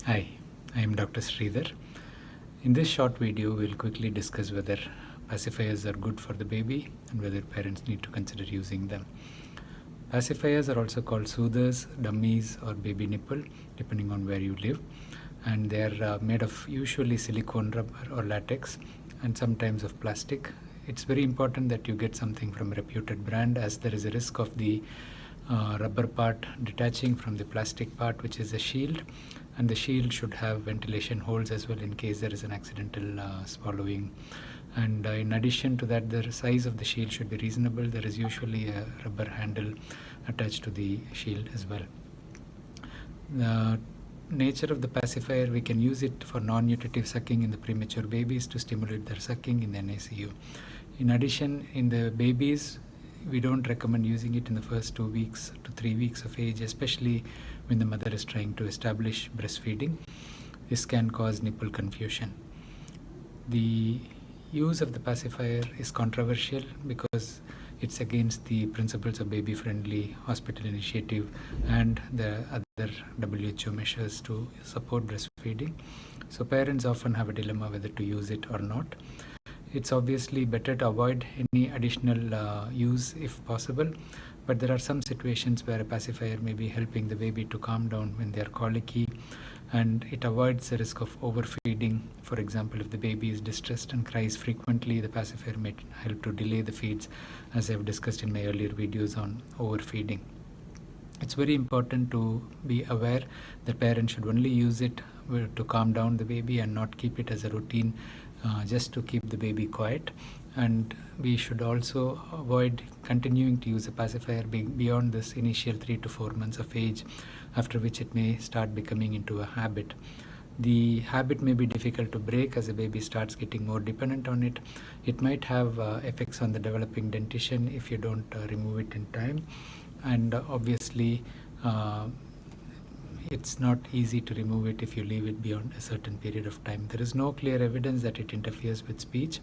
Hi, I am Dr. Sridhar. In this short video, we'll quickly discuss whether pacifiers are good for the baby and whether parents need to consider using them. Pacifiers are also called soothers, dummies, or baby nipple, depending on where you live. And they are made of usually silicone rubber or latex and sometimes of plastic. It's very important that you get something from a reputed brand, as there is a risk of the rubber part detaching from the plastic part, which is a shield, and the shield should have ventilation holes as well in case there is an accidental swallowing. And in addition to that, the size of the shield should be reasonable. There is usually a rubber handle attached to the shield as well. The nature of the pacifier, we can use it for non-nutritive sucking in the premature babies to stimulate their sucking in the NICU. In addition, in the babies, we don't recommend using it in the first 2 weeks to 3 weeks of age, especially when the mother is trying to establish breastfeeding. This can cause nipple confusion. The use of the pacifier is controversial because it's against the principles of baby-friendly hospital initiative and the other WHO measures to support breastfeeding. So parents often have a dilemma whether to use it or not. It's obviously better to avoid any additional use if possible, but there are some situations where a pacifier may be helping the baby to calm down when they are colicky, and it avoids the risk of overfeeding. For example, if the baby is distressed and cries frequently, the pacifier may help to delay the feeds, as I've discussed in my earlier videos on overfeeding. It's very important to be aware that parents should only use it to calm down the baby and not keep it as a routine just to keep the baby quiet. And we should also avoid continuing to use a pacifier beyond this initial 3 to 4 months of age, after which it may start becoming into a habit. The habit may be difficult to break as the baby starts getting more dependent on it. It might have effects on the developing dentition if you don't remove it in time. And obviously, it's not easy to remove it if you leave it beyond a certain period of time. There is no clear evidence that it interferes with speech.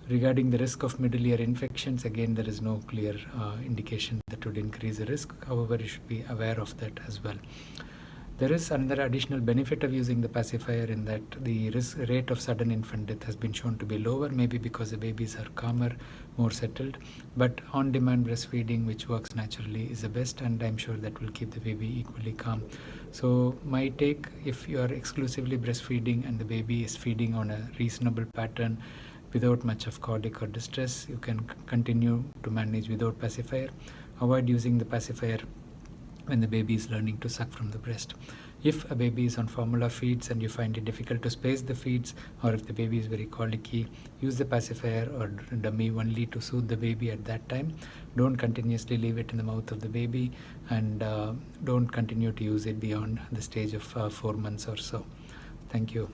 Regarding the risk of middle ear infections, again, there is no clear indication that would increase the risk. However, you should be aware of that as well. There is another additional benefit of using the pacifier in that the rate of sudden infant death has been shown to be lower, maybe because the babies are calmer, more settled. But on-demand breastfeeding, which works naturally, is the best, and I'm sure that will keep the baby equally calm. So my take, if you are exclusively breastfeeding and the baby is feeding on a reasonable pattern without much of colic or distress, you can continue to manage without pacifier. Avoid using the pacifier when the baby is learning to suck from the breast. If a baby is on formula feeds and you find it difficult to space the feeds, or if the baby is very colicky, use the pacifier or dummy only to soothe the baby at that time. Don't continuously leave it in the mouth of the baby, and don't continue to use it beyond the stage of 4 months or so. Thank you.